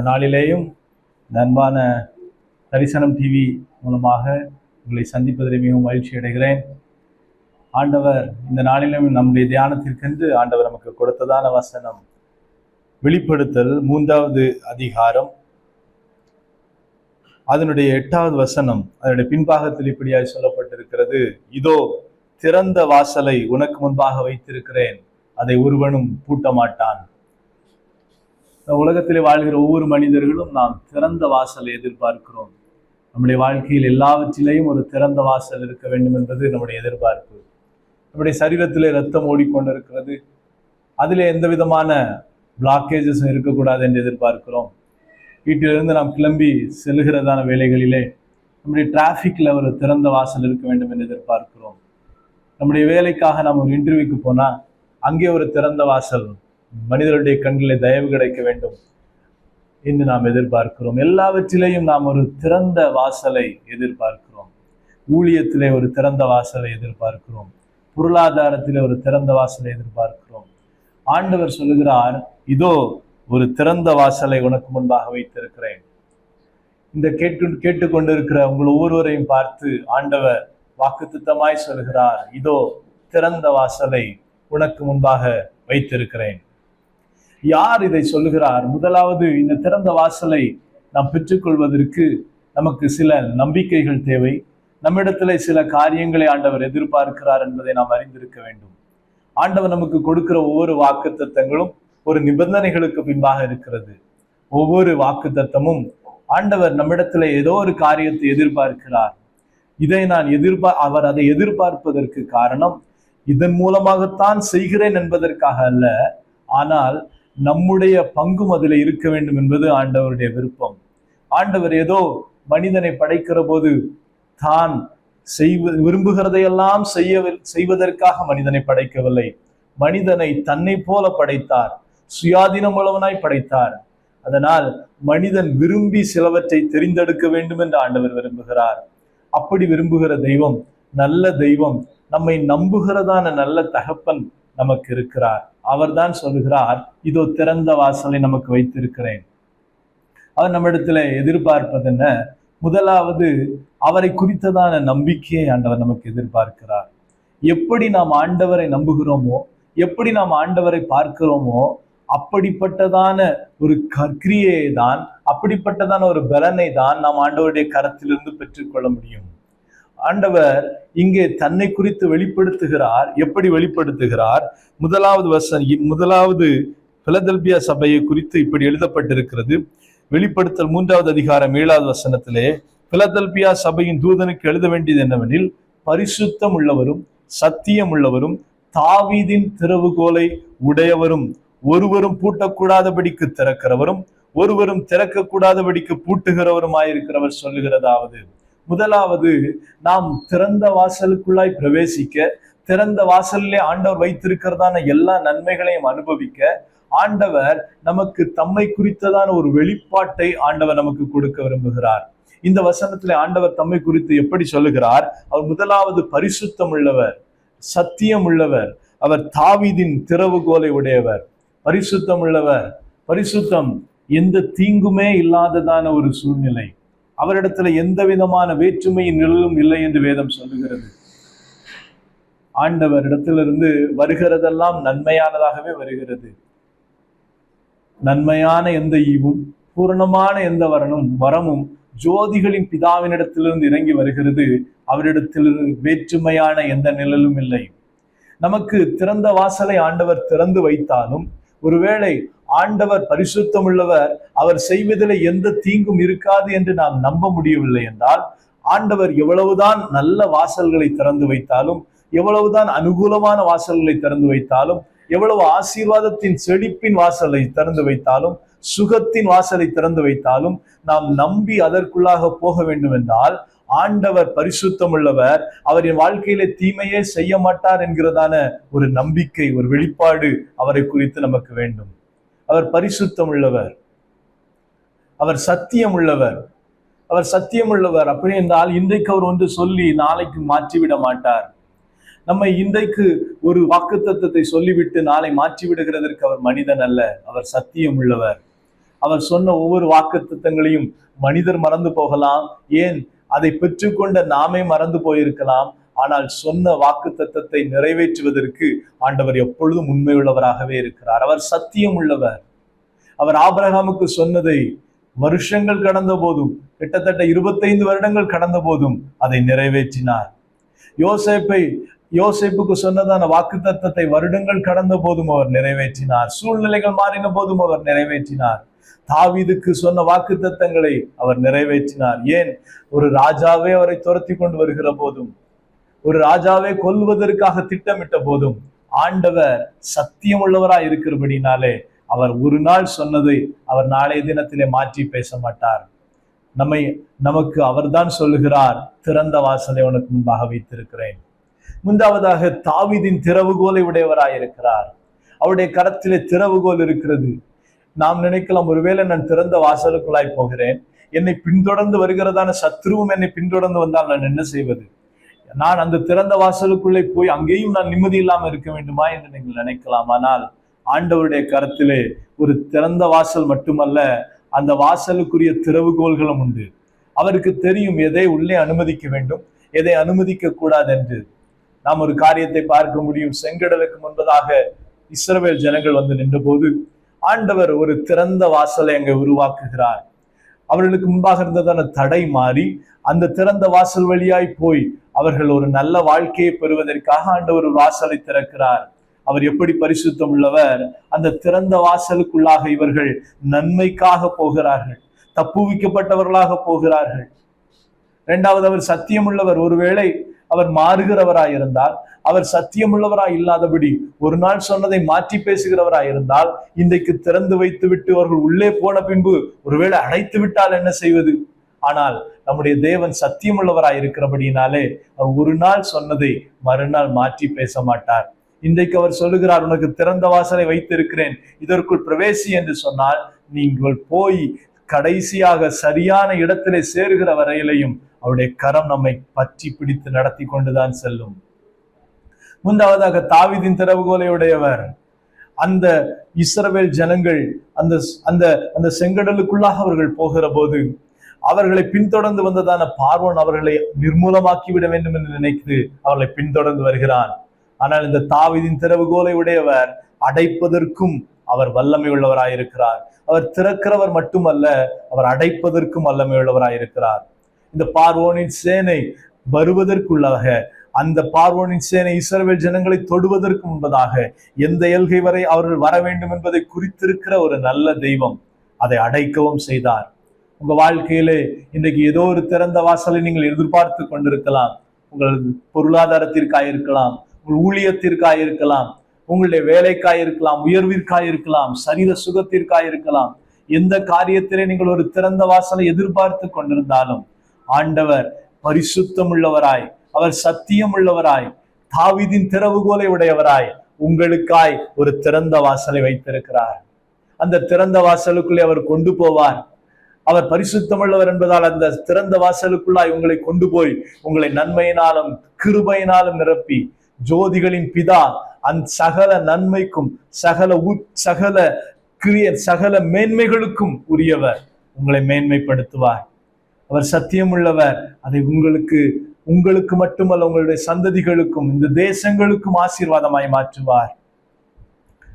நாளிலேயும் அன்பான தரிசனம் டிவி மூலமாக உங்களை சந்திப்பதில் மிகவும் மகிழ்ச்சி அடைகிறேன். ஆண்டவர் இந்த நாளிலும் நம்முடைய தியானத்திற்கென்று ஆண்டவர் நமக்கு கொடுத்ததான வசனம் வெளிப்படுத்தல் 3வது அதிகாரம் அதனுடைய 8வது வசனம். அதனுடைய பின்பாகத்தில் இப்படியாய் சொல்லப்பட்டிருக்கிறது: இதோ திறந்த வாசலை உனக்கு முன்பாக வைத்திருக்கிறேன், அதை ஒருவனும் பூட்ட மாட்டான். உலகத்திலே வாழ்கிற ஒவ்வொரு மனிதர்களும் நாம் திறந்த வாசலை எதிர்பார்க்கிறோம். நம்முடைய வாழ்க்கையில் எல்லாவற்றிலேயும் ஒரு திறந்த வாசல் இருக்க வேண்டும் என்பது நம்முடைய எதிர்பார்ப்பு. நம்முடைய சரீரத்திலே ரத்தம் ஓடிக்கொண்டிருக்கிறது, அதிலே எந்த விதமான பிளாக்கேஜஸும் இருக்கக்கூடாது என்று எதிர்பார்க்கிறோம். வீட்டிலிருந்து நாம் கிளம்பி செல்கிறதான வேலைகளிலே நம்முடைய டிராஃபிக்ல ஒரு திறந்த வாசல் இருக்க வேண்டும் என்று எதிர்பார்க்கிறோம். நம்முடைய வேலைக்காக நாம் ஒரு இன்டர்வியூக்கு போனால் அங்கே ஒரு திறந்த வாசல், மனிதருடைய கண்களில் தயவு கிடைக்க வேண்டும் என்று நாம் எதிர்பார்க்கிறோம். எல்லாவற்றிலேயும் நாம் ஒரு திறந்த வாசலை எதிர்பார்க்கிறோம். ஊழியத்திலே ஒரு திறந்த வாசலை எதிர்பார்க்கிறோம். பொருளாதாரத்திலே ஒரு திறந்த வாசலை எதிர்பார்க்கிறோம். ஆண்டவர் சொல்லுகிறார், இதோ ஒரு திறந்த வாசலை உனக்கு முன்பாக வைத்திருக்கிறேன். இந்த கேட்டுக்கொண்டிருக்கிற உங்கள் ஒவ்வொருவரையும் பார்த்து ஆண்டவர் வாக்குத்தத்தமாய் சொல்கிறார், இதோ திறந்த வாசலை உனக்கு முன்பாக வைத்திருக்கிறேன். யார் இதை சொல்லுகிறார்? முதலாவது, இந்த திறந்த வாசலை நாம் பெற்றுக்கொள்வதற்கு நமக்கு சில நம்பிக்கைகள் தேவை. நம்மிடத்துல சில காரியங்களை ஆண்டவர் எதிர்பார்க்கிறார் என்பதை நாம் அறிந்திருக்க வேண்டும். ஆண்டவர் நமக்கு கொடுக்கிற ஒவ்வொரு வாக்குத்தத்தங்களும் ஒரு நிபந்தனைகளுக்கு பின்பாக இருக்கிறது. ஒவ்வொரு வாக்குத்தத்தமும் ஆண்டவர் நம்மிடத்துல ஏதோ ஒரு காரியத்தை எதிர்பார்க்கிறார். இதை நான் அவர் அதை எதிர்பார்ப்பதற்கு காரணம் இதன் மூலமாகத்தான் செய்கிறேன் என்பதற்காக அல்ல, ஆனால் நம்முடைய பங்கும் அதில் இருக்க வேண்டும் என்பது ஆண்டவருடைய விருப்பம். ஆண்டவர் ஏதோ மனிதனை படைக்கிற போது தான் விரும்புகிறதையெல்லாம் செய்வதற்காக மனிதனை படைக்கவில்லை. மனிதனை தன்னை போல படைத்தார், சுயாதீனம் உள்ளவனாய் படைத்தார். அதனால் மனிதன் விரும்பி சிலவற்றை தெரிந்தெடுக்க வேண்டும் என்று ஆண்டவர் விரும்புகிறார். அப்படி விரும்புகிற தெய்வம் நல்ல தெய்வம், நம்மை நம்புகிறதான நல்ல தகப்பன் நமக்கு இருக்கிறார். அவர்தான் சொல்லுகிறார், இதோ திறந்த வாசலை நமக்கு வைத்திருக்கிறேன். அவர் நம்மிடத்துல எதிர்பார்ப்பது என்ன? முதலாவது, அவரை குறித்ததான நம்பிக்கையை ஆண்டவர் நமக்கு எதிர்பார்க்கிறார். எப்படி நாம் ஆண்டவரை நம்புகிறோமோ, எப்படி நாம் ஆண்டவரை பார்க்கிறோமோ, அப்படிப்பட்டதான ஒரு கிரியை தான், அப்படிப்பட்டதான ஒரு பலனை தான் நாம் ஆண்டவருடைய கரத்திலிருந்து பெற்றுக்கொள்ள முடியும். ஆண்டவர் இங்கே தன்னை குறித்து வெளிப்படுத்துகிறார். எப்படி வெளிப்படுத்துகிறார்? முதலாவது பிலதெல்பியா சபையை குறித்து இப்படி எழுதப்பட்டிருக்கிறது. வெளிப்படுத்தல் 3வது அதிகாரம் 7வது வசனத்திலே, பிலதெல்பியா சபையின் தூதனுக்கு எழுத வேண்டியது என்னவெனில், பரிசுத்தம் உள்ளவரும் சத்தியம் உள்ளவரும் தாவீதின் திறவுகோலை உடையவரும், ஒருவரும் பூட்டக்கூடாதபடிக்கு திறக்கிறவரும் ஒருவரும் திறக்கக்கூடாதபடிக்கு பூட்டுகிறவருமாயிருக்கிறவர் சொல்லுகிறதாவது: முதலாவது, நாம் திறந்த வாசலுக்குள்ளாய் பிரவேசிக்க, திறந்த வாசலிலே ஆண்டவர் வைத்திருக்கிறதான எல்லா நன்மைகளையும் அனுபவிக்க, ஆண்டவர் நமக்கு தம்மை குறித்ததான ஒரு வெளிப்பாட்டை ஆண்டவர் நமக்கு கொடுக்க விரும்புகிறார். இந்த வசனத்திலே ஆண்டவர் தம்மை குறித்து எப்படி சொல்லுகிறார்? அவர் முதலாவது பரிசுத்தம் உள்ளவர், சத்தியம் உள்ளவர், அவர் தாவீதின் திறவுகோலை உடையவர். பரிசுத்தம் உள்ளவர், பரிசுத்தம் எந்த தீங்குமே இல்லாததான ஒரு சூழ்நிலை. அவரிடத்துல எந்த விதமான வேற்றுமையின் நிழலும் இல்லை என்று வேதம் சொல்லுகிறது. ஆண்டவர் இடத்திலிருந்து வருகிறதெல்லாம் நன்மையானதாகவே வருகிறது. நன்மையான எந்த ஈவும் பூரணமான எந்த வரமும் ஜோதிகளின் பிதாவினிடத்திலிருந்து இறங்கி வருகிறது. அவரிடத்திலிருந்து வேற்றுமையான எந்த நிழலும் இல்லை. நமக்கு திறந்த வாசலை ஆண்டவர் திறந்து வைத்தாலும், ஒருவேளை ஆண்டவர் பரிசுத்தம் உள்ளவர், அவர் செய்வதில் எந்த தீங்கும் இருக்காது என்று நாம் நம்ப முடியவில்லை என்றால், ஆண்டவர் எவ்வளவுதான் நல்ல வாசல்களை திறந்து வைத்தாலும், எவ்வளவுதான் அனுகூலமான வாசல்களை திறந்து வைத்தாலும், எவ்வளவு ஆசீர்வாதத்தின் செழிப்பின் வாசலை திறந்து வைத்தாலும், சுகத்தின் வாசலை திறந்து வைத்தாலும், நாம் நம்பி அதற்குள்ளாக போக வேண்டும் என்றால், ஆண்டவர் பரிசுத்தம் உள்ளவர், அவரின் வாழ்க்கையிலே தீமையே செய்ய மாட்டார் என்கிறதான ஒரு நம்பிக்கை, ஒரு வெளிப்பாடு அவரை குறித்து நமக்கு வேண்டும். அவர் பரிசுத்தம் உள்ளவர், அவர் சத்தியம் உள்ளவர். அவர் சத்தியம் உள்ளவர் அப்படி என்றால், இன்றைக்கு அவர் ஒன்று சொல்லி நாளைக்கு மாற்றிவிட மாட்டார். நம்மை இன்றைக்கு ஒரு வாக்குத்தத்தத்தை சொல்லிவிட்டு நாளை மாற்றி விடுகிறதற்கு அவர் மனிதன் அல்ல. அவர் சத்தியம் உள்ளவர். அவர் சொன்ன ஒவ்வொரு வாக்குத்தத்தங்களையும் மனிதர் மறந்து போகலாம், ஏன் அதை பெற்றுக்கொண்ட நாமே மறந்து போயிருக்கலாம். ஆனால் சொன்ன வாக்குத்தத்தத்தை நிறைவேற்றுவதற்கு ஆண்டவர் எப்பொழுதும் உண்மையுள்ளவராகவே இருக்கிறார். அவர் சத்தியம் உள்ளவர். அவர் ஆபிரகாமுக்கு சொன்னதை வருஷங்கள் கடந்த போதும், கிட்டத்தட்ட 25 வருடங்கள் கடந்த போதும் அதை நிறைவேற்றினார். யோசேப்புக்கு சொன்னதான வாக்குத்தத்தத்தை வருடங்கள் கடந்த போதும் அவர் நிறைவேற்றினார். சூழ்நிலைகள் மாறின போதும் அவர் நிறைவேற்றினார். தாவீதுக்கு சொன்ன வாக்குத்தத்தங்களை அவர் நிறைவேற்றினார். ஏன், ஒரு ராஜாவே அவரை துரத்தி கொண்டு வருகிற போதும், ஒரு ராஜாவே கொல்வதற்காக திட்டமிட்ட போதும் ஆண்டவர் சத்தியம் உள்ளவராய் இருக்கிறபடினாலே அவர் ஒரு நாள் சொன்னதை அவர் நாளைய தினத்திலே மாற்றி பேச மாட்டார். நமக்கு அவர்தான் சொல்லுகிறார், திறந்த வாசலை உனக்கு முன்பாக வைத்திருக்கிறேன். மூன்றாவதாக தாவீதின் திறவுகோலை உடையவராயிருக்கிறார். அவருடைய கரத்திலே திறவுகோல் இருக்கிறது. நாம் நினைக்கலாம், ஒருவேளை நான் திறந்த வாசலுக்குள்ளாய் போகிறேன், என்னை பின்தொடர்ந்து வருகிறதான சத்ருவும் என்னை பின்தொடர்ந்து வந்தால் நான் என்ன செய்வது? நான் அந்த திறந்த வாசலுக்குள்ளே போய் அங்கேயும் நான் நிம்மதி இல்லாமல் இருக்க வேண்டுமா என்று நீங்கள் நினைக்கலாம். ஆனால் ஆண்டவருடைய கரத்திலே ஒரு திறந்த வாசல் மட்டுமல்ல, அந்த வாசலுக்குரிய திறவுகோல்களும் உண்டு. அவருக்கு தெரியும் எதை உள்ளே அனுமதிக்க வேண்டும், எதை அனுமதிக்க கூடாது என்று. நாம் ஒரு காரியத்தை பார்க்க முடியும். செங்கடலுக்கு முன்பதாக இஸ்ரவேல் ஜனங்கள் வந்து நின்ற போது ஆண்டவர் ஒரு திறந்த வாசலை அங்கே உருவாக்குகிறார். அவர்களுக்கு முன்பாக இருந்ததான தடை மாறி அந்த திறந்த வாசல் வழியாய் போய் அவர்கள் ஒரு நல்ல வாழ்க்கையை பெறுவதற்காக ஆண்டவர் ஒரு வாசலை திறக்கிறார். அவர் எப்படி பரிசுத்தம் உள்ளவர்! அந்த திறந்த வாசலுக்குள்ளாக இவர்கள் நன்மைக்காக போகிறார்கள், தப்புவிக்கப்பட்டவர்களாக போகிறார்கள். இரண்டாவது, அவர் சத்தியம் உள்ளவர். ஒருவேளை அவர் மாறுகிறவராய் இருந்தால், அவர் சத்தியம் உள்ளவராய் இல்லாதபடி ஒரு நாள் சொன்னதை மாற்றி பேசுகிறவராய் இருந்தால், இன்றைக்கு திறந்து வைத்து விட்டு அவர்கள் உள்ளே போன பின்பு ஒருவேளை அடைத்து விட்டால் என்ன செய்வது? ஆனால் நம்முடைய தேவன் சத்தியம் உள்ளவராய் இருக்கிறபடினாலே அவர் ஒரு நாள் சொன்னதை மறுநாள் மாற்றி பேச மாட்டார். இன்றைக்கு அவர் சொல்லுகிறார், உனக்கு திறந்த வாசலை வைத்திருக்கிறேன், இதற்குள் பிரவேசி என்று சொன்னால், நீங்கள் போய் கடைசியாக சரியான இடத்திலே சேருகிற வரையிலையும் அவருடைய கரம் நம்மை பற்றி பிடித்து நடத்தி கொண்டுதான் செல்லும். மூன்றாவதாக தாவீதின் திறவுகோலை உடையவர். அந்த இஸ்ரவேல் ஜனங்கள் அந்த அந்த அந்த செங்கடலுக்குள்ளாக அவர்கள் போகிற போது அவர்களை பின்தொடர்ந்து வந்ததான பார்வோன் அவர்களை நிர்மூலமாக்கி விட வேண்டும் என்று நினைத்து அவர்களை பின்தொடர்ந்து வருகிறான். ஆனால் இந்த தாவீதின் திறவுகோலை உடையவர் அடைப்பதற்கும் அவர் வல்லமை உள்ளவராயிருக்கிறார். அவர் திறக்கிறவர் மட்டுமல்ல, அவர் அடைப்பதற்கும் வல்லமை உள்ளவராயிருக்கிறார். இந்த பார்வோனின் சேனை வருவதற்குள்ளாக, அந்த பார்வோனின் சேனை இஸ்ரவேல் ஜனங்களை தொடுவதற்கு முன்பதாக எந்த எல்கை வரை அவர்கள் வர வேண்டும் என்பதை குறித்திருக்கிற ஒரு நல்ல தெய்வம் அதை அடைக்கவும் செய்தார். உங்க வாழ்க்கையிலே இன்றைக்கு ஏதோ ஒரு திறந்த வாசலை நீங்கள் எதிர்பார்த்து கொண்டிருக்கலாம். உங்கள் பொருளாதாரத்திற்காக இருக்கலாம், உங்கள் ஊழியத்திற்காக இருக்கலாம், உங்களுடைய வேலைக்காய் இருக்கலாம், உயர்விற்காய் இருக்கலாம், சரீர சுகத்திற்காய் இருக்கலாம். எந்த காரியத்திலே நீங்கள் ஒரு திறந்த வாசலை எதிர்பார்த்து கொண்டிருந்தாலும் ஆண்டவர் பரிசுத்தம் உள்ளவராய், அவர் சத்தியம் உள்ளவராய், தாவீதின் திறவுகோலை உடையவராய் உங்களுக்காய் ஒரு திறந்த வாசலை வைத்திருக்கிறார். அந்த திறந்த வாசலுக்குள்ளே அவர் கொண்டு போவார். அவர் பரிசுத்தம் உள்ளவர் என்பதால் அந்த திறந்த வாசலுக்குள்ளாய் உங்களை கொண்டு போய் உங்களை நன்மையினாலும் கிருபையினாலும் நிரப்பி, ஜோதிகளின் பிதா அந்த சகல நன்மைக்கும் சகல மேன்மைகளுக்கும் உரியவர் உங்களை மேன்மைப்படுத்துவார். அவர் சத்தியம் உள்ளவர். அதை உங்களுக்கு மட்டுமல்ல, உங்களுடைய சந்ததிகளுக்கும் இந்த தேசங்களுக்கும் ஆசீர்வாதமாய் மாற்றுவார்.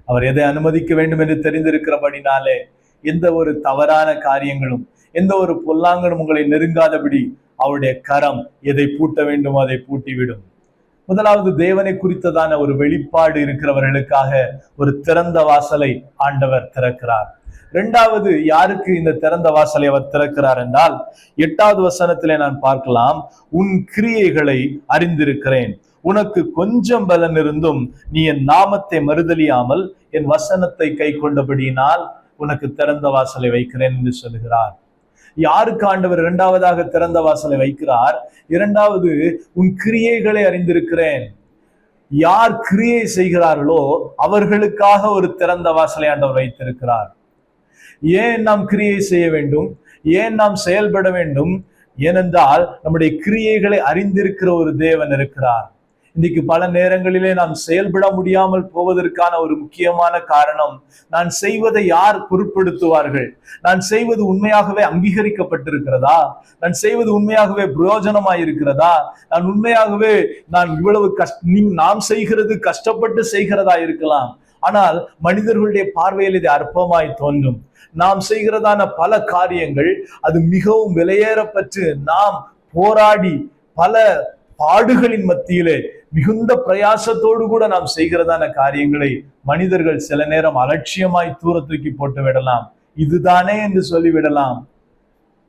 அவர் எதை அனுமதிக்க வேண்டும் என்று தெரிந்திருக்கிறபடினாலே எந்த ஒரு தவறான காரியங்களும், எந்த ஒரு பொல்லாங்கனும் உங்களை நெருங்காதபடி அவருடைய கரம் எதை பூட்ட வேண்டுமோ அதை பூட்டிவிடும். முதலாவது, தேவனை குறித்ததான ஒரு வெளிப்பாடு இருக்கிறவர்களுக்காக ஒரு திறந்த வாசலை ஆண்டவர் திறக்கிறார். இரண்டாவது, யாருக்கு இந்த திறந்த வாசலை அவர் திறக்கிறார் என்றால், 8வது வசனத்திலே நான் பார்க்கலாம், உன் கிரியைகளை அறிந்திருக்கிறேன், உனக்கு கொஞ்சம் பலன் இருந்தும் நீ என் நாமத்தை மறுதலியாமல் என் வசனத்தை கை கொண்டபடியினால் உனக்கு திறந்த வாசலை வைக்கிறேன் என்று சொல்லுகிறார். யாருக்கு ஆண்டவர் இரண்டாவதாக திறந்த வாசலை வைக்கிறார்? இரண்டாவது, உன் கிரியைகளை அறிந்திருக்கிறேன். யார் கிரியை செய்கிறார்களோ அவர்களுக்காக ஒரு திறந்த வாசலை ஆண்டவர் வைத்திருக்கிறார். ஏன் நாம் கிரியை செய்ய வேண்டும்? ஏன் நாம் செயல்பட வேண்டும்? ஏனென்றால் நம்முடைய கிரியைகளை அறிந்திருக்கிற ஒரு தேவன் இருக்கிறார். இன்னைக்கு பல நேரங்களிலே நாம் செயல்பட முடியாமல் போவதற்கான ஒரு முக்கியமான காரணம், நான் செய்வதை யார் பொருட்படுத்துவார்கள், நான் செய்வது உண்மையாகவே அங்கீகரிக்கப்பட்டிருக்கிறதா, நான் செய்வது உண்மையாகவே பிரயோஜனமாய் இருக்கிறதா, நான் உண்மையாகவே நான் இவ்வளவு நாம் செய்கிறது கஷ்டப்பட்டு செய்கிறதா இருக்கலாம். ஆனால் மனிதர்களுடைய பார்வையில் இது அற்பமாய் தோன்றும். நாம் செய்கிறதான பல காரியங்கள் அது மிகவும் விலையேறப்பட்டு நாம் போராடி பல பாடுகளின் மத்தியிலே மிகுந்த பிரயாசத்தோடு கூட நாம் செய்கிறதான காரியங்களை மனிதர்கள் சில நேரம் அலட்சியமாய் தூர தூக்கி போட்டு விடலாம். இதுதானே என்று சொல்லிவிடலாம்.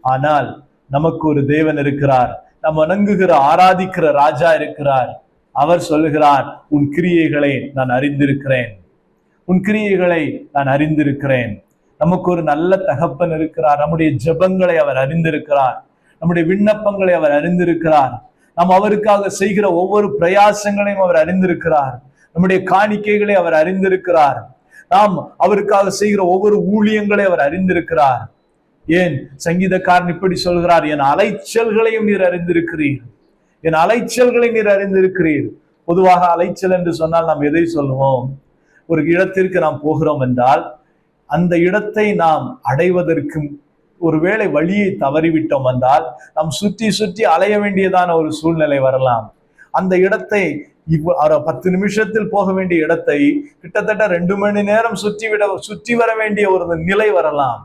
ஆனால் நமக்கு ஒரு தேவன் இருக்கிறார், நாம் வணங்குகிற ஆராதிக்கிற ராஜா இருக்கிறார். அவர் சொல்லுகிறார், உன் கிரியைகளை நான் அறிந்திருக்கிறேன், உன் கிரியைகளை நான் அறிந்திருக்கிறேன். நமக்கு ஒரு நல்ல தகப்பன் இருக்கிறார். நம்முடைய ஜெபங்களை அவர் அறிந்திருக்கிறார், நம்முடைய விண்ணப்பங்களை அவர் அறிந்திருக்கிறார், நாம் அவருக்காக செய்கிற ஒவ்வொரு பிரயாசங்களையும் அவர் அறிந்திருக்கிறார், நம்முடைய காணிக்கைகளை அவர் அறிந்திருக்கிறார், நாம் அவருக்காக செய்கிற ஒவ்வொரு ஊழியங்களை அவர் அறிந்திருக்கிறார். ஏன் சங்கீதக்காரன் இப்படி சொல்கிறார், என் அலைச்சல்களையும் நீர் அறிந்திருக்கிறீர், என் அலைச்சல்களை நீர் அறிந்திருக்கிறீர். பொதுவாக அலைச்சல் என்று சொன்னால் நாம் எதை சொல்லுவோம்? ஒரு இடத்திற்கு நாம் போகிறோம் என்றால் அந்த இடத்தை நாம் அடைவதற்கு ஒருவேளை வழியை தவறிவிட்டோம் என்றால் நாம் சுற்றி சுற்றி அலைய வேண்டியதான ஒரு சூழ்நிலை வரலாம். அந்த இடத்தை 10 நிமிஷத்தில் போக வேண்டிய இடத்தை கிட்டத்தட்ட 2 மணி நேரம் சுற்றி வர வேண்டிய ஒரு நிலை வரலாம்.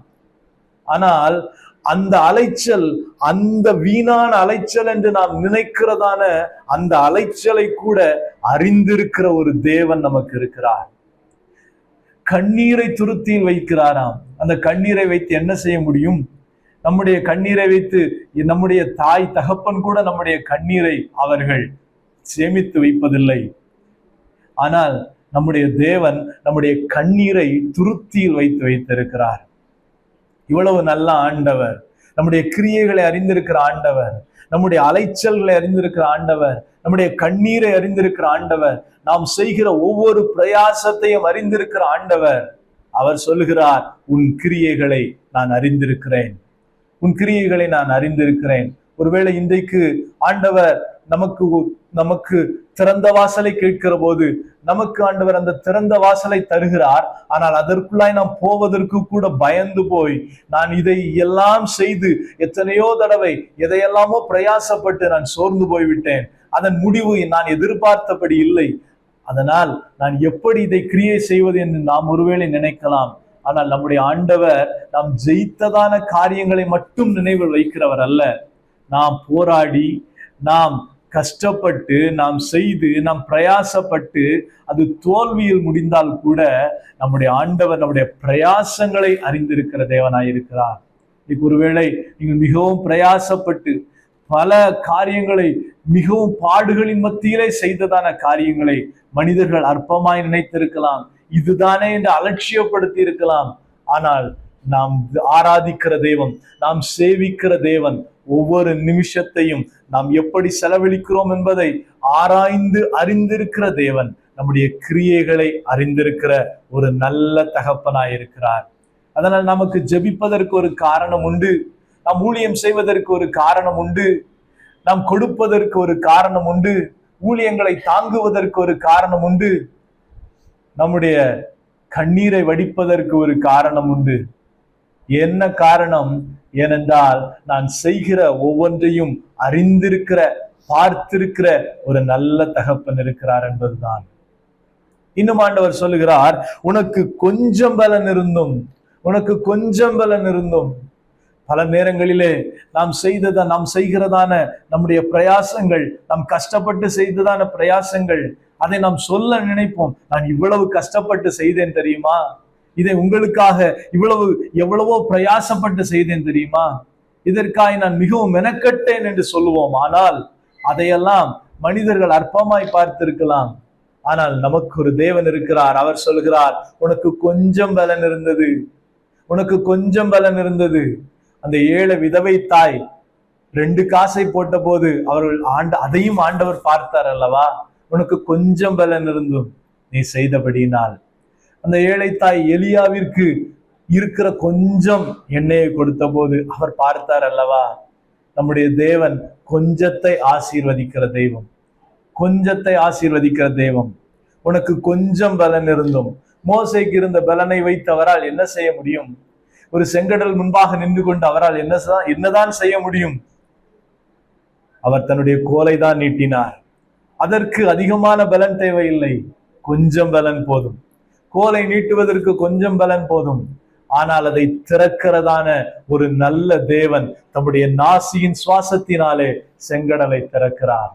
ஆனால் அந்த அலைச்சல், அந்த வீணான அலைச்சல் என்று நாம் நினைக்கிறதான அந்த அலைச்சலை கூட அறிந்திருக்கிற ஒரு தேவன் நமக்கு இருக்கிறார். கண்ணீரை துருத்தியில் வைக்கிறாராம். அந்த கண்ணீரை வைத்து என்ன செய்ய முடியும்? நம்முடைய கண்ணீரை வைத்து நம்முடைய தாய் தகப்பன் கூட நம்முடைய கண்ணீரை அவர்கள் சேமித்து வைப்பதில்லை. ஆனால் நம்முடைய தேவன் நம்முடைய கண்ணீரை துருத்தியில் வைத்து வைத்திருக்கிறார். இவ்வளவு நல்ல ஆண்டவர், நம்முடைய கிரியைகளை அறிந்திருக்கிற ஆண்டவர், நம்முடைய அலைச்சல்களை அறிந்திருக்கிற ஆண்டவர், நம்முடைய கண்ணீரை அறிந்திருக்கிற ஆண்டவர், நாம் செய்கிற ஒவ்வொரு பிரயாசத்தையும் அறிந்திருக்கிற ஆண்டவர். அவர் சொல்லுகிறார், உன் கிரியைகளை நான் அறிந்திருக்கிறேன், உன் கிரியைகளை நான் அறிந்திருக்கிறேன். ஒருவேளை இன்றைக்கு ஆண்டவர் நமக்கு திறந்த வாசலை கேட்கிற போது நமக்கு ஆண்டவர் அந்த திறந்த வாசலை தருகிறார். ஆனால் அதற்குள்ளாய் நாம் போவதற்கு கூட பயந்து போய், நான் இதை எல்லாம் செய்து எத்தனையோ தடவை எதையெல்லாமோ பிரயாசப்பட்டு நான் சோர்ந்து போய்விட்டேன், அதன் முடிவு நான் எதிர்பார்த்தபடி இல்லை, அதனால் நான் எப்படி இதை கிரியை செய்வது என்று நாம் ஒருவேளை நினைக்கலாம். ஆனால் நம்முடைய ஆண்டவர் நாம் ஜெயித்ததான காரியங்களை மட்டும் நினைவில் வைக்கிறவர் அல்ல. நாம் போராடி, நாம் கஷ்டப்பட்டு, நாம் செய்து, நாம் பிரயாசப்பட்டு அது தோல்வியில் முடிந்தால் கூட நம்முடைய ஆண்டவர் நம்முடைய பிரயாசங்களை அறிந்திருக்கிற தேவனாயிருக்கிறார். இன்னைக்கு ஒருவேளை நீங்கள் மிகவும் பிரயாசப்பட்டு பல காரியங்களை மிகவும் பாடுகளின் மத்தியிலே செய்ததான காரியங்களை மனிதர்கள் அற்பமாய் நினைத்திருக்கலாம், இதுதானே என்று அலட்சியப்படுத்தி இருக்கலாம். ஆனால் நாம் ஆராதிக்கிற தேவன், நாம் சேவிக்கிற தேவன் ஒவ்வொரு நிமிஷத்தையும் நாம் எப்படி செலவழிக்கிறோம் என்பதை ஆராய்ந்து அறிந்திருக்கிற தேவன், நம்முடைய கிரியைகளை அறிந்திருக்கிற ஒரு நல்ல தகப்பனாயிருக்கிறார். அதனால் நமக்கு ஜெபிப்பதற்கு ஒரு காரணம் உண்டு, நாம் ஊழியம் செய்வதற்கு ஒரு காரணம் உண்டு, நாம் கொடுப்பதற்கு ஒரு காரணம் உண்டு, ஊழியங்களை தாங்குவதற்கு ஒரு காரணம் உண்டு, நம்முடைய கண்ணீரை வடிப்பதற்கு ஒரு காரணம் உண்டு. என்ன காரணம்? ஏனென்றால் நான் செய்கிற ஒவ்வொன்றையும் அறிந்திருக்கிற, பார்த்திருக்கிற ஒரு நல்ல தகப்பன் இருக்கிறார் என்பதுதான். இன்னும் ஆண்டவர் சொல்லுகிறார், உனக்கு கொஞ்சம் பலன் இருந்தும், உனக்கு கொஞ்சம் பலன் இருந்தும். பல நேரங்களிலே நாம் செய்கிறதான நம்முடைய பிரயாசங்கள், நாம் கஷ்டப்பட்டு செய்ததான பிரயாசங்கள், அதை நாம் சொல்ல நினைப்போம், நான் இவ்வளவு கஷ்டப்பட்டு செய்தேன் தெரியுமா, இதை உங்களுக்காக எவ்வளவோ பிரயாசப்பட்டு செய்தேன் தெரியுமா, இதற்காக நான் மிகவும் மெனக்கட்டேன் என்று சொல்லுவோம். ஆனால் அதையெல்லாம் மனிதர்கள் அற்பமாய் பார்த்திருக்கலாம். ஆனால் நமக்கு ஒரு தேவன் இருக்கிறார். அவர் சொல்கிறார், உனக்கு கொஞ்சம் பலன் இருந்தது, உனக்கு கொஞ்சம் பலன் இருந்தது. அந்த ஏழை விதவை தாய் 2 காசை போட்ட போது அதையும் ஆண்டவர் பார்த்தார் அல்லவா? உனக்கு கொஞ்சம் பலன் இருந்தும் நீ செய்தபடியினால். அந்த ஏழை தாய் எலியாவிற்கு இருக்கிற கொஞ்சம் எண்ணெயை கொடுத்த போது அவர் பார்த்தார் அல்லவா? நம்முடைய தேவன் கொஞ்சத்தை ஆசீர்வதிக்கிற தெய்வம். கொஞ்சத்தை ஆசீர்வதிக்கிற தெய்வம். உனக்கு கொஞ்சம் பலன் இருந்தும் மோசேக்கு இருந்த பலனை வைத்து அவரால் என்ன செய்ய முடியும்? ஒரு செங்கடல் முன்பாக நின்று கொண்டு அவரால் என்னதான் செய்ய முடியும்? அவர் தன்னுடைய கோலை தான் நீட்டினார். அதற்கு அதிகமான பலன் தேவையில்லை, கொஞ்சம் பலன் போதும். கோலை நீட்டுவதற்கு கொஞ்சம் பலன் போதும். ஆனால் அதை திறக்கிறதான ஒரு நல்ல தேவன் தம்முடைய நாசியின் சுவாசத்தினாலே செங்கடலை திறக்கிறார்.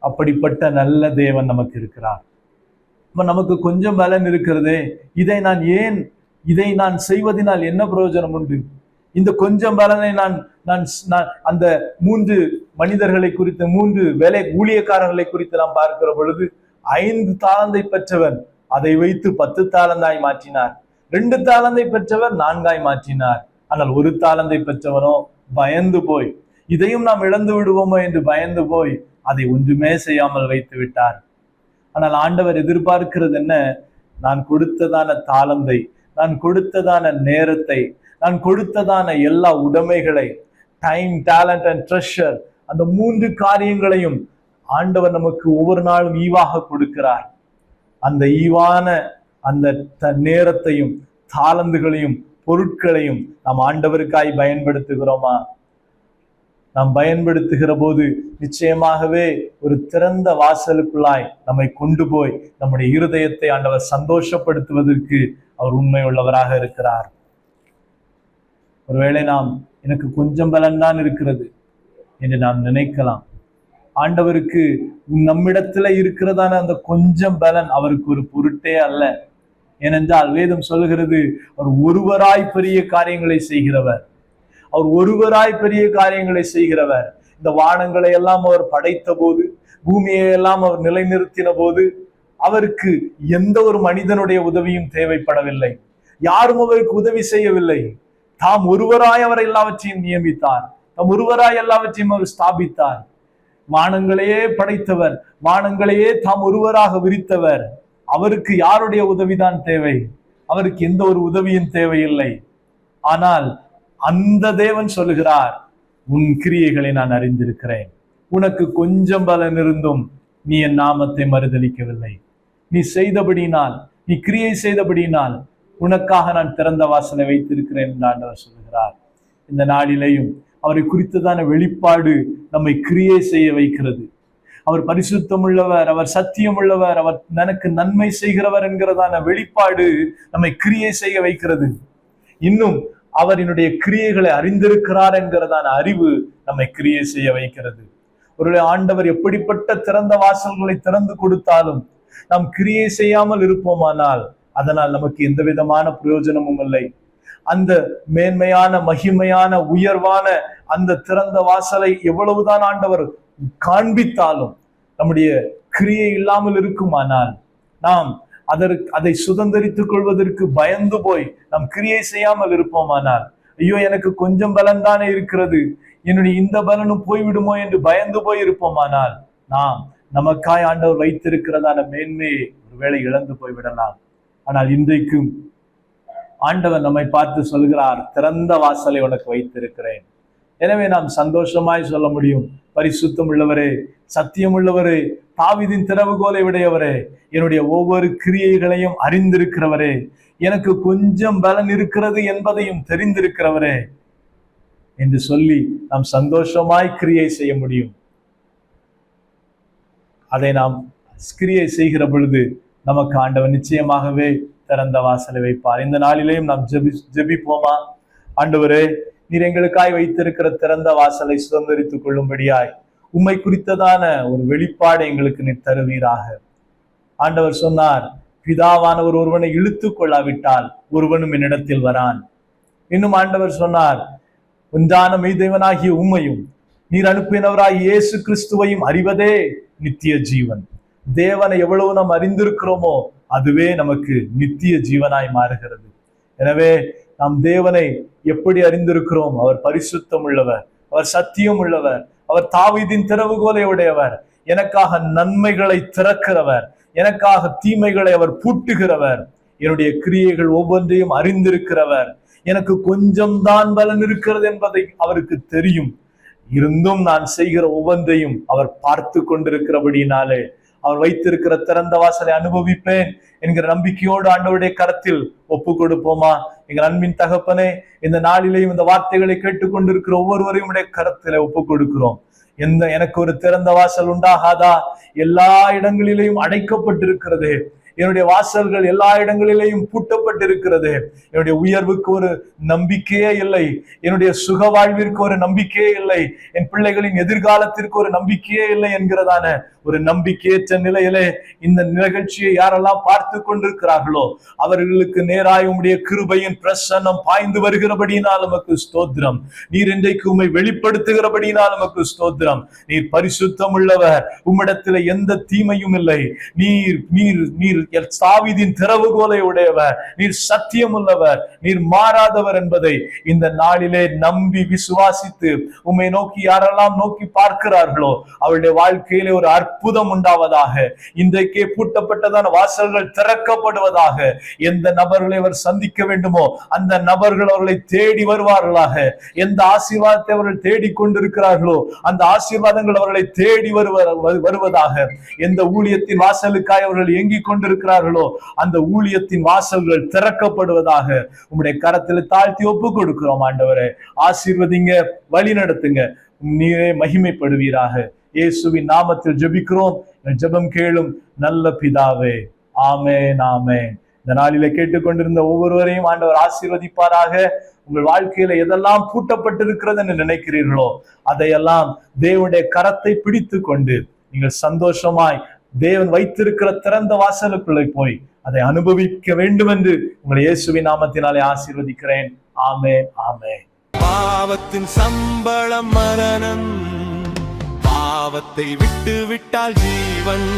அப்படிப்பட்ட நல்ல தேவன் நமக்கு இருக்கிறார். நமக்கு கொஞ்சம் பலன் இருக்கிறதே, இதை நான் செய்வதனால் என்ன பிரயோஜனம் உண்டு? இந்த கொஞ்சம் பலனை நான் அந்த 3 மனிதர்களை குறித்து, 3 வேலை ஊழியக்காரர்களை குறித்து நாம் பார்க்கிற பொழுது, 5 தாளந்தை பெற்றவர் அதை வைத்து 10 தாளந்தாய் மாற்றினார். 2 தாளந்தை பெற்றவர் 4 மாற்றினார். ஆனால் 1 தாளந்தை பெற்றவனோ பயந்து போய், இதையும் நாம் இழந்து விடுவோமோ என்று பயந்து போய் அதை ஒன்றுமே செய்யாமல் வைத்து விட்டார். ஆனால் ஆண்டவர் எதிர்பார்க்கிறது என்ன? நான் கொடுத்ததான தாளந்தை, நான் கொடுத்ததான நேரத்தை, நான் கொடுத்ததான எல்லா உடைமைகளை, டைம், டேலண்ட் அண்ட் ட்ரெஷர், அந்த 3 காரியங்களையும் ஆண்டவர் நமக்கு ஒவ்வொரு நாளும் ஈவாக கொடுக்கிறார். அந்த ஈவான அந்த நேரத்தையும் தாளந்துகளையும் பொருட்களையும் நாம் ஆண்டவருக்காய் பயன்படுத்துகிறோமா? நாம் பயன்படுத்துகிற போது நிச்சயமாகவே ஒரு திறந்த வாசலுக்குள்ளாய் நம்மை கொண்டு போய் நம்முடைய இருதயத்தை ஆண்டவர் சந்தோஷப்படுத்துவதற்கு அவர் உண்மை உள்ளவராக இருக்கிறார். ஒருவேளை எனக்கு கொஞ்சம் பலன் தான் இருக்கிறது என்று நாம் நினைக்கலாம். ஆண்டவருக்கு நம்மிடத்துல இருக்கிறதான அந்த கொஞ்சம் பலன் அவருக்கு ஒரு பொருட்டே அல்ல. ஏனென்றால் வேதம் சொல்லுகிறது, அவர் ஒருவராய் பெரிய காரியங்களை செய்கிறவர். அவர் ஒருவராய் பெரிய காரியங்களை செய்கிறவர். இந்த வானங்களை எல்லாம் அவர் படைத்த போது, பூமியை எல்லாம் அவர் நிலைநிறுத்தின போது, அவருக்கு எந்த ஒரு மனிதனுடைய உதவியும் தேவைப்படவில்லை. யாரும் அவருக்கு உதவி செய்யவில்லை. தாம் ஒருவராய் அவர் எல்லாவற்றையும் நியமித்தார். தாம் ஒருவராய் எல்லாவற்றையும் அவர் ஸ்தாபித்தார். வானங்களையே படைத்தவர், வானங்களையே தாம் ஒருவராக விரித்தவர். அவருக்கு யாருடைய உதவிதான் தேவை? அவருக்கு எந்த ஒரு உதவியும் தேவையில்லை. ஆனால் அந்த தேவன் சொல்லுகிறார், உன் கிரியைகளை நான் அறிந்திருக்கிறேன். உனக்கு கொஞ்சம் பலன் இருந்தும் நீ என் நாமத்தை மறுதலிக்கவில்லை. நீ செய்தபடியினால், நீ கிரியை செய்தபடியினால் உனக்காக நான் திறந்த வாசலை வைத்திருக்கிறேன் என்று ஆண்டவர் சொல்லுகிறார். இந்த நாளிலேயும் அவரை குறித்ததான வெளிப்பாடு நம்மை கிரியை செய்ய வைக்கிறது. அவர் பரிசுத்தம் உள்ளவர், அவர் சத்தியம் உள்ளவர், அவர் எனக்கு நன்மை செய்கிறவர் என்கிறதான வெளிப்பாடு நம்மை கிரியை செய்ய வைக்கிறது. இன்னும் அவர் என்னுடைய கிரியைகளை அறிந்திருக்கிறார் என்கிறதான அறிவு நம்மை கிரியை செய்ய வைக்கிறது. ஒரு ஆண்டவர் எப்படிப்பட்ட திறந்த வாசல்களை திறந்து கொடுத்தாலும் நாம் கிரியை செய்யாமல் இருப்போமானால் அதனால் நமக்கு எந்த விதமான பிரயோஜனமும் இல்லை. அந்த மேன்மையான, மகிமையான, உயர்வான அந்த திறந்த வாசலை எவ்வளவுதான் ஆண்டவர் காண்பித்தாலும் நம்முடைய கிரியை இல்லாமல் இருக்குமானால் நாம் அதை சுதந்திரித்துக் கொள்வதற்கு பயந்து போய் நாம் கிரியை செய்யாமல் இருப்போமானால், ஐயோ எனக்கு கொஞ்சம் பலன் தானே இருக்கிறது, என்னுடைய இந்த பலனும் போய்விடுமோ என்று பயந்து போய் இருப்போமானால் நாம் நமக்காய் ஆண்டவர் வைத்திருக்கிறதான மேன்மையை ஒருவேளை இழந்து போய்விடலாம். ஆனால் இன்றைக்கும் ஆண்டவர் நம்மை பார்த்து சொல்கிறார், திறந்த வாசலை உனக்கு வைத்திருக்கிறேன். எனவே நாம் சந்தோஷமாய் சொல்ல முடியும், பரிசுத்தம் உள்ளவரே, சத்தியம் உள்ளவரே, தாவீதின் திறவுகோலை உடையவரே, என்னுடைய ஒவ்வொரு கிரியைகளையும் அறிந்திருக்கிறவரே, எனக்கு கொஞ்சம் பலன் இருக்கிறது என்பதையும் தெரிந்திருக்கிறவரே என்று சொல்லி நாம் சந்தோஷமாய் கிரியை செய்ய முடியும். அதை நாம் கிரியை செய்கிற பொழுது நமக்கு ஆண்டவர் நிச்சயமாகவே திறந்த வாசலை வைப்பார். இந்த நாளிலேயும் நாம் ஜெபிப்போமா? ஆண்டவரே, நீர் எங்களுக்காய் வைத்திருக்கிற திறந்த வாசலை சுதந்திரித்துக் கொள்ளும்படியாய் உம்மை குறித்ததான ஒரு வெளிப்பாடு எங்களுக்கு நீர் தருவீராக. ஆண்டவர் சொன்னார், பிதாவானவர் ஒருவனை இழுத்து கொள்ளாவிட்டால் ஒருவனும் என்னிடத்தில் வரான். இன்னும் ஆண்டவர் சொன்னார், ஒன்றான மெய்தேவனாகிய உம்மையும் நீர் அனுப்பினவராய் இயேசு கிறிஸ்துவையும் அறிவதே நித்திய ஜீவன். தேவனை எவ்வளவு நாம் அறிந்திருக்கிறோமோ அதுவே நமக்கு நித்திய ஜீவனாய் மாறுகிறது. எனவே நாம் தேவனை எப்படி அறிந்திருக்கிறோம்? அவர் பரிசுத்தம் உள்ளவர், அவர் சத்தியம் உள்ளவர், அவர் தாவீதின் திறவுகோலை உடையவர், எனக்காக நன்மைகளை திறக்கிறவர், எனக்காக தீமைகளை அவர் பூட்டுகிறவர், என்னுடைய கிரியைகள் ஒவ்வொன்றையும் அறிந்திருக்கிறவர், எனக்கு கொஞ்சம் தான் பலன் இருக்கிறது என்பதை அவருக்கு தெரியும். இருந்தும் நான் செய்கிற ஒவ்வொன்றையும் அவர் பார்த்து கொண்டிருக்கிறபடினாலே அவர் வைத்திருக்கிற திறந்த வாசலை அனுபவிப்பேன் என்கிற நம்பிக்கையோடு ஆண்டவருடைய கரத்தில் ஒப்பு கொடுப்போமா? எங்கள் அன்பின் தகப்பனே, இந்த நாளிலேயும் இந்த வார்த்தைகளை கேட்டுக்கொண்டிருக்கிற ஒவ்வொருவரையும் உடைய கரத்தில ஒப்பு கொடுக்கிறோம். எனக்கு ஒரு திறந்த வாசல் உண்டாகாதா? எல்லா இடங்களிலேயும் அடைக்கப்பட்டிருக்கிறது. என்னுடைய வாசல்கள் எல்லா இடங்களிலேயும் பூட்டப்பட்டிருக்கிறது. என்னுடைய உயர்வுக்கு ஒரு நம்பிக்கையே இல்லை, என்னுடைய சுக வாழ்விற்கு ஒரு நம்பிக்கையே இல்லை, என் பிள்ளைகளின் எதிர்காலத்திற்கு ஒரு நம்பிக்கையே இல்லை என்கிறதான ஒரு நம்பிக்கையற்ற நிலையிலே இந்த நிகழ்ச்சியை யாரெல்லாம் பார்த்து கொண்டிருக்கிறார்களோ அவர்களுக்கு நேராய் உம்முடைய கிருபையின் பிரசன்னம் பாய்ந்து வருகிறபடியினால் நமக்கு ஸ்தோத்திரம். நீர் இன்றைக்கு உம்மை வெளிப்படுத்துகிறபடியினால் நமக்கு ஸ்தோத்திரம். நீர் பரிசுத்தம் உள்ளவர், உம்மிடத்தில் எந்த தீமையும் இல்லை. நீர் நீர் நீர் தாவீதின் திறவுகோலை உடையவர், நீர் சத்தியம் உள்ளவர், நீர் மாறாதவர் என்பதை இந்த நாளிலே நம்பி விசுவாசித்து உம்மை நோக்கி யாரெல்லாம் நோக்கி பார்க்கிறார்களோ அவருடைய வாழ்க்கையிலே ஒரு அற்புதம் உண்டாவதாக. இன்றைக்கே பூட்டப்பட்டதான வாசல்கள் திறக்கப்படுவதாக. எந்த நபர்களை அவர் சந்திக்க வேண்டுமோ அந்த நபர்கள் அவர்களை தேடி வருவார்களாக. எந்த ஆசீர்வாதத்தை அவர்கள் தேடிக்கொண்டிருக்கிறார்களோ அந்த ஆசீர்வாதங்கள் அவர்களை தேடி வருவதாக. எந்த ஊழியத்தின் வாசலுக்காய் அவர்கள் ஏங்கிக் கொண்டிருக்கிறார்களோ அந்த ஊழியத்தின் வாசல்கள் திறக்கப்படுவதாக. உம்முடைய கரத்தில் தாழ்த்தி ஒப்பு கொடுக்கிறோம் ஆண்டவரே. ஆசீர்வதிங்க, வழி நடத்துங்க, நீரே மகிமைப்படுவீராக. இயேசுவின் நாமத்தில் ஜெபிக்கிறோம், ஜெபம் கேளும் நல்ல பிதாவே. ஆமென், ஆமென். இந்த நாளில கேட்டுக்கொண்டிருந்த ஒவ்வொருவரையும் ஆண்டவர் ஆசீர்வதிப்பாராக. உங்கள் வாழ்க்கையில எதெல்லாம் பூட்டப்பட்டிருக்கிறது என்று நினைக்கிறீர்களோ அதையெல்லாம் தேவனுடைய கரத்தை பிடித்து கொண்டு நீங்கள் சந்தோஷமாய் தேவன் வைத்திருக்கிற திறந்த வாசலுக்குள்ளே போய் அதை அனுபவிக்க வேண்டும் என்று உங்களை இயேசுவின் நாமத்தினாலே ஆசீர்வதிக்கிறேன். ஆமென், ஆமென். பாவத்தின் சம்பளம் மரணம், பாவத்தை விட்டு விட்டால் ஜீவன்.